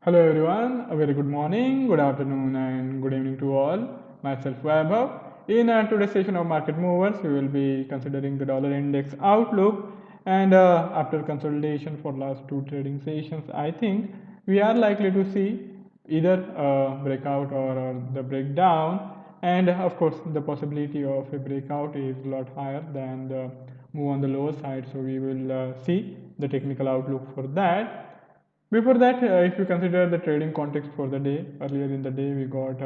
Hello everyone, a very good morning, good afternoon, and good evening to all. Myself Vaibhav. In today's session of Market Movers, we will be considering the dollar index outlook. And after consolidation for last two trading sessions, I think we are likely to see either a breakout or the breakdown. And of course, the possibility of a breakout is a lot higher than the move on the lower side. So we will see the technical outlook for that. Before that, if you consider the trading context for the day, earlier in the day we got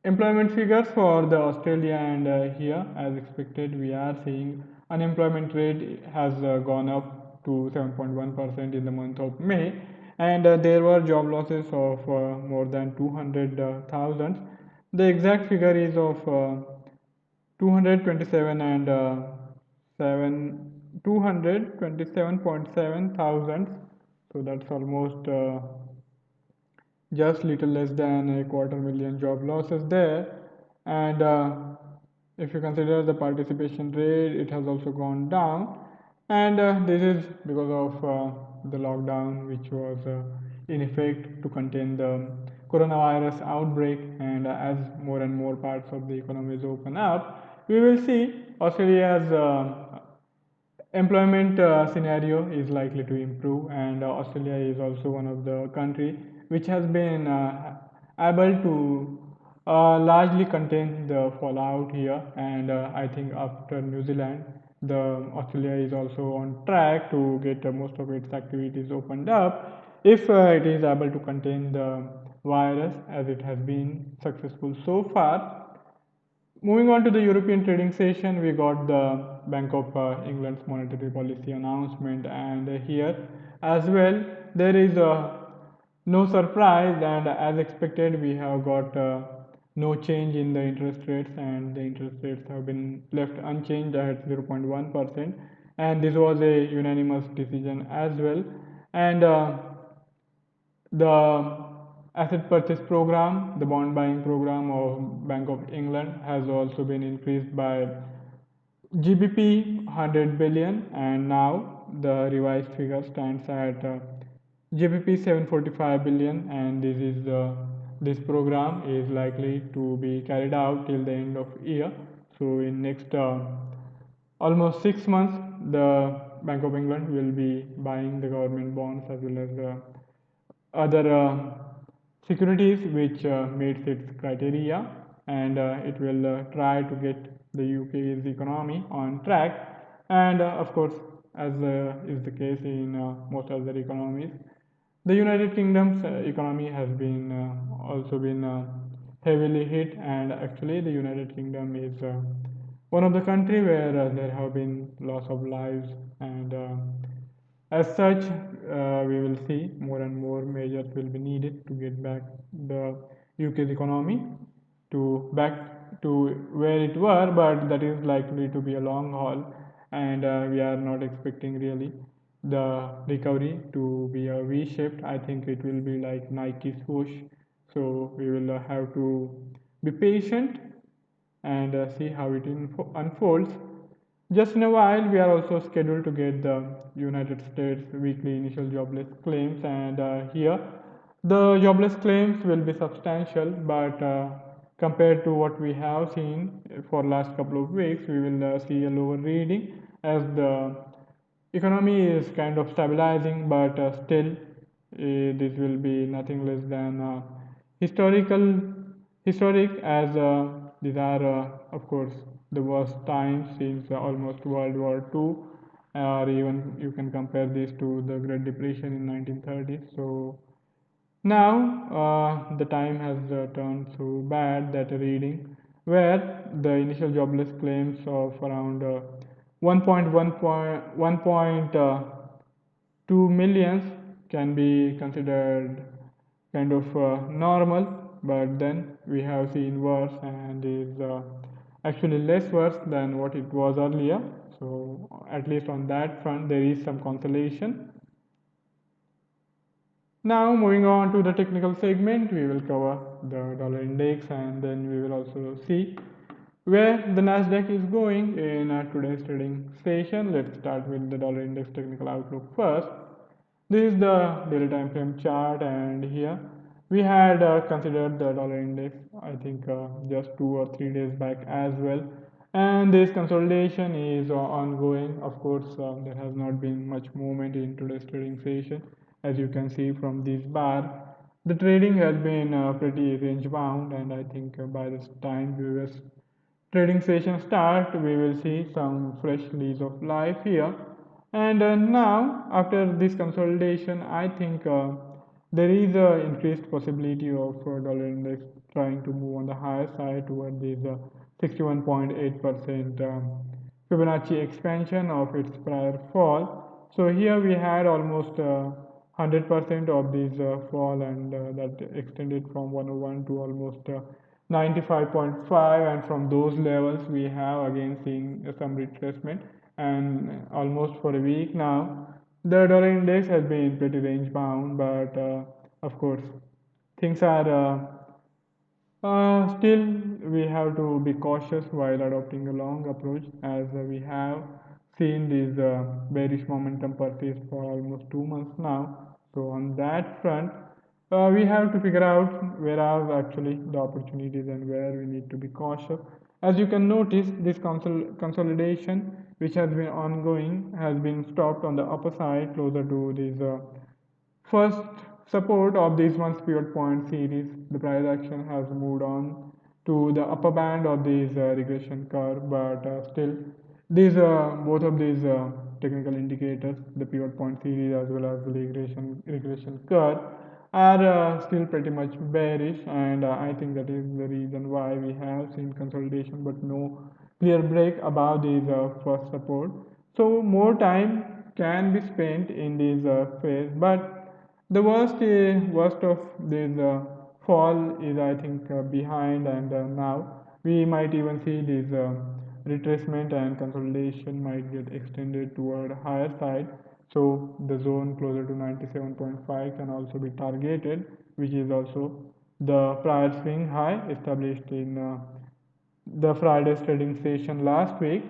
employment figures for the Australia, and here, as expected, we are seeing unemployment rate has gone up to 7.1% in the month of May, and there were job losses of more than 200,000. The exact figure is of 227 and 7 227.7 thousand, so that's almost just little less than a quarter million job losses there. And if you consider the participation rate, it has also gone down, and this is because of the lockdown which was in effect to contain the coronavirus outbreak. And as more and more parts of the economies open up, we will see Australia's employment scenario is likely to improve, and Australia is also one of the country which has been able to largely contain the fallout here. And I think after New Zealand, the Australia is also on track to get most of its activities opened up if it is able to contain the virus, as it has been successful so far. Moving on to the European trading session, we got the Bank of England's monetary policy announcement, and here as well there is no surprise, and as expected, we have got no change in the interest rates, and the interest rates have been left unchanged at 0.1%, and this was a unanimous decision as well. And the asset purchase program, the bond buying program of Bank of England has also been increased by GBP 100 billion, and now the revised figure stands at GBP 745 billion, and this program is likely to be carried out till the end of year. So in next almost 6 months, the Bank of England will be buying the government bonds as well as other securities which meets its criteria, and it will try to get the UK's economy on track. And of course, as is the case in most other economies, the United Kingdom's economy has been also been heavily hit, and actually the United Kingdom is one of the country where there have been loss of lives, and as such, we will see more and more measures will be needed to get back the UK's economy to back to where it were, but that is likely to be a long haul, and we are not expecting really the recovery to be a V-shaped. I think it will be like Nike swoosh. So we will have to be patient and see how it unfolds. Just in a while, we are also scheduled to get the United States weekly initial jobless claims, and here the jobless claims will be substantial, but compared to what we have seen for last couple of weeks, we will see a lower reading as the economy is kind of stabilizing, but still this will be nothing less than historic, as these are of course the worst times since almost World War II, or even you can compare this to the Great Depression in 1930s. So now the time has turned so bad that a reading where the initial jobless claims of around 1.2 millions can be considered kind of normal, but then we have seen worse, and is actually less worse than what it was earlier. So at least on that front, there is some consolation. Now moving on to the technical segment, we will cover the dollar index, and then we will also see where the Nasdaq is going in today's trading session. Let's start with the dollar index technical outlook first. This is the daily time frame chart, and here we had considered the dollar index, I think just 2 or 3 days back as well. And this consolidation is ongoing. Of course, there has not been much movement in today's trading session, as you can see from this bar. The trading has been pretty range bound, and I think by this time viewers trading session start, we will see some fresh lease of life here. And now, after this consolidation, I think there is a increased possibility of dollar index trying to move on the higher side toward this 61.8% Fibonacci expansion of its prior fall. So here we had almost 100% of this fall, and that extended from 101 to almost 95.5, and from those levels we have again seen some retracement, and almost for a week now the dollar index has been pretty range bound. But of course things are still, we have to be cautious while adopting a long approach, as we have seen this bearish momentum persist for almost 2 months now. So on that front, we have to figure out where are actually the opportunities and where we need to be cautious. As you can notice, this consolidation, which has been ongoing, has been stopped on the upper side closer to this first support of this one pivot point series. The price action has moved on to the upper band of this regression curve, but still these both of these technical indicators, the pivot point series as well as the regression curve, are still pretty much bearish, and I think that is the reason why we have seen consolidation but no clear break above this first support. So more time can be spent in this phase, but the worst of this fall is, I think, behind, and now we might even see this retracement and consolidation might get extended toward higher side. So the zone closer to 97.5 can also be targeted, which is also the prior swing high established in the Friday's trading session last week.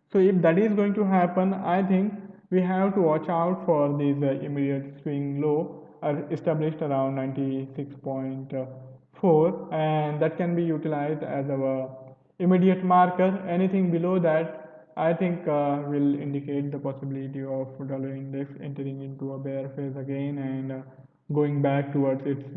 So if that is going to happen, I think we have to watch out for this immediate swing low established around 96.4, and that can be utilized as our immediate marker. Anything below that, I think, will indicate the possibility of dollar index entering into a bear phase again, and going back towards its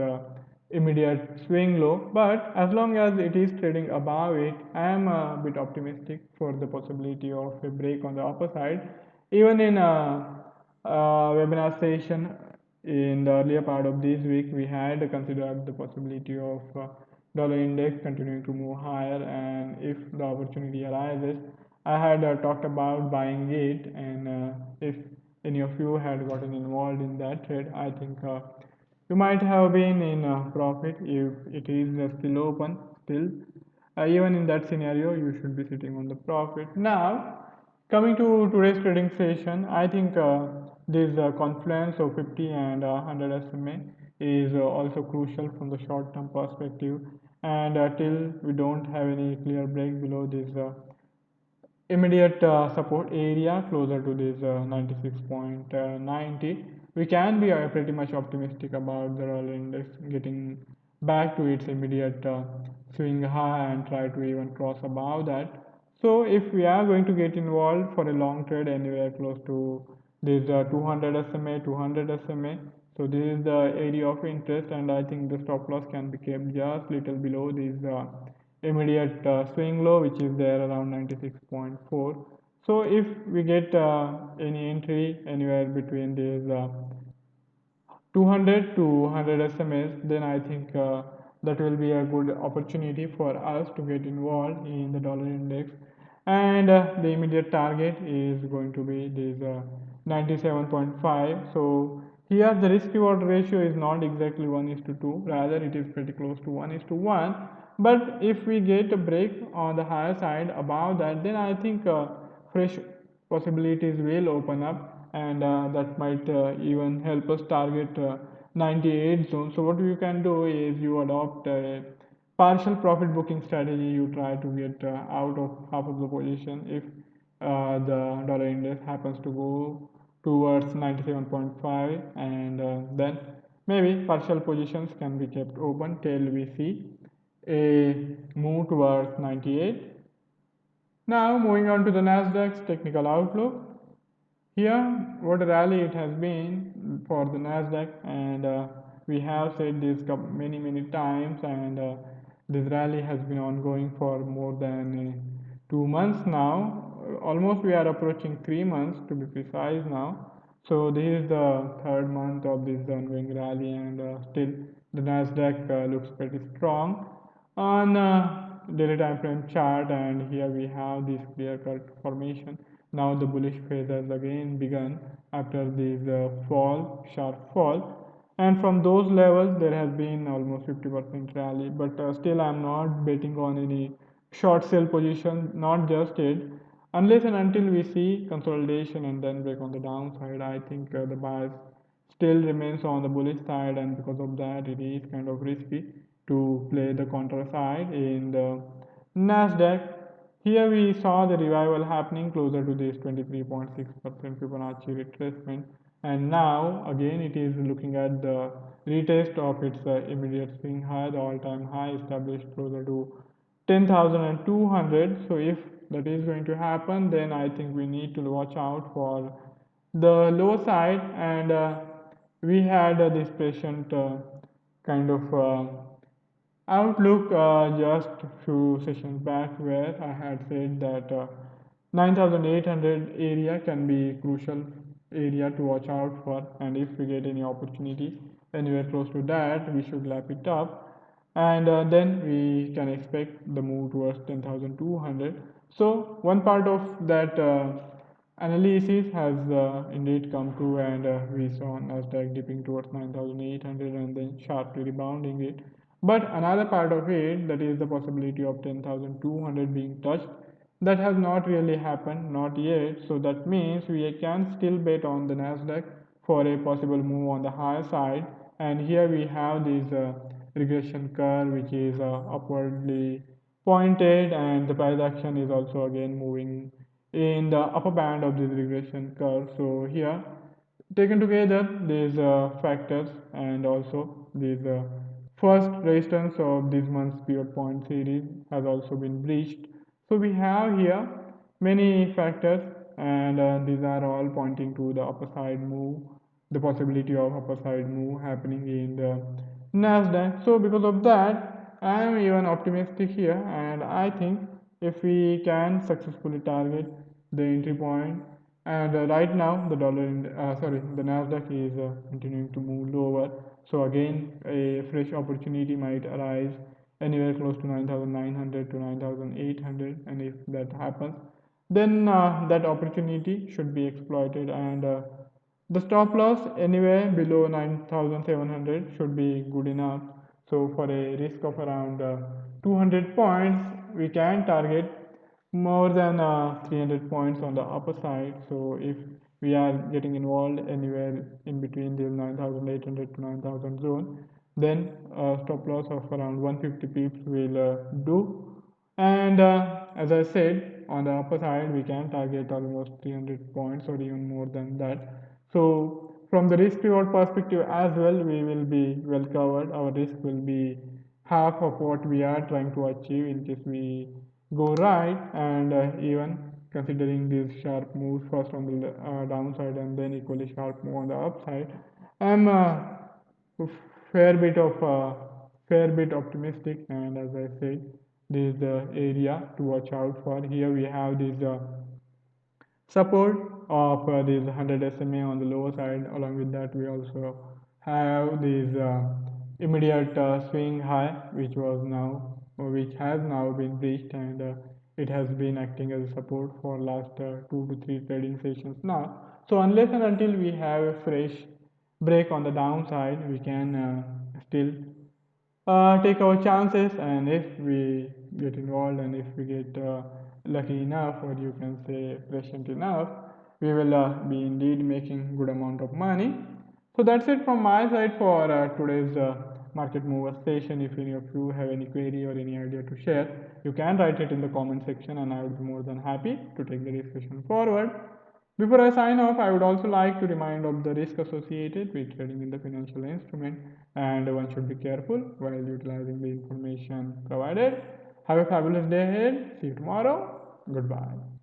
immediate swing low. But as long as it is trading above it, I am a bit optimistic for the possibility of a break on the upper side. Even in a webinar session in the earlier part of this week, we had considered the possibility of dollar index continuing to move higher, and if the opportunity arises, I had talked about buying it, and if any of you had gotten involved in that trade, I think you might have been in profit if it is still open. Still, even in that scenario, you should be sitting on the profit. Now, coming to today's trading session, I think this confluence of 50 and 100 SMA is also crucial from the short-term perspective. And till we don't have any clear break below this immediate support area closer to this 96.90, we can be pretty much optimistic about the dollar index getting back to its immediate swing high and try to even cross above that. So if we are going to get involved for a long trade anywhere close to this 200 SMA, 200 SMA, so this is the area of interest, and I think the stop loss can be kept just little below this immediate swing low, which is there around 96.4. So if we get any entry anywhere between these 200 to 100 SMS, then I think that will be a good opportunity for us to get involved in the dollar index. And the immediate target is going to be this 97.5. So here the risk reward ratio is not exactly 1 is to 2, rather it is pretty close to 1 is to 1. But if we get a break on the higher side above that, then I think fresh possibilities will open up, and that might even help us target 98 zone. So what you can do is you adopt a partial profit booking strategy. You try to get out of half of the position if the dollar index happens to go towards 97.5, and then maybe partial positions can be kept open till we see a move towards 98. Now moving on to the Nasdaq's technical outlook. Here, what a rally it has been for the Nasdaq, and we have said this many times, and this rally has been ongoing for more than 2 months now. Almost we are approaching 3 months to be precise now. So this is the third month of this ongoing rally, and still the Nasdaq looks pretty strong on daily time frame chart, and here we have this clear cut formation. Now the bullish phase has again begun after this sharp fall, and from those levels there has been almost 50% rally, but still I'm not betting on any short sell position, not just yet, unless and until we see consolidation and then break on the downside. I think the bias still remains on the bullish side, and because of that it is kind of risky to play the counter side in the Nasdaq. Here we saw the revival happening closer to this 23.6% Fibonacci retracement, and now again it is looking at the retest of its immediate swing high, the all-time high established closer to 10,200. So if that is going to happen, then I think we need to watch out for the low side, and we had this patient kind of outlook just few sessions back, where I had said that 9800 area can be crucial area to watch out for, and if we get any opportunity anywhere close to that, we should lap it up, and then we can expect the move towards 10,200. So one part of that analysis has indeed come true, and we saw Nasdaq dipping towards 9,800 and then sharply rebounding it. But another part of it, that is the possibility of 10,200 being touched, that has not really happened, not yet. So that means we can still bet on the Nasdaq for a possible move on the higher side. And here we have this regression curve, which is upwardly pointed, and the price action is also again moving in the upper band of this regression curve. So here, taken together, these factors and also these first resistance of this month's pivot point series has also been breached. So we have here many factors, and these are all pointing to the upper side move, the possibility of upper side move happening in the Nasdaq. So because of that, I am even optimistic here, and I think if we can successfully target the entry point, and right now the the Nasdaq is continuing to move lower. So again, a fresh opportunity might arise anywhere close to 9,900 to 9,800, and if that happens, then that opportunity should be exploited, and the stop loss anywhere below 9,700 should be good enough. So for a risk of around 200 points, we can target more than 300 points on the upper side. So if we are getting involved anywhere in between the 9,800 to 9,000 zone, then stop loss of around 150 pips will do. And as I said, on the upper side, we can target almost 300 points or even more than that. So from the risk reward perspective as well, we will be well covered. Our risk will be half of what we are trying to achieve in case we go right, and even considering these sharp moves first on the downside and then equally sharp move on the upside, I'm fair bit of fair bit optimistic, and as I said, this is the area to watch out for. Here we have this support of this 100 SMA on the lower side. Along with that, we also have this immediate swing high, which has now been breached, and it has been acting as a support for last 2 to 3 trading sessions now. So unless and until we have a fresh break on the downside, we can still take our chances, and if we get involved and if we get lucky enough, or you can say patient enough, we will be indeed making good amount of money. So that's it from my side for today's market mover session. If any of you have any query or any idea to share, you can write it in the comment section, and I would be more than happy to take the discussion forward. Before I sign off, I would also like to remind of the risk associated with trading in the financial instrument, and one should be careful while utilizing the information provided. Have a fabulous day ahead. See you tomorrow. Goodbye.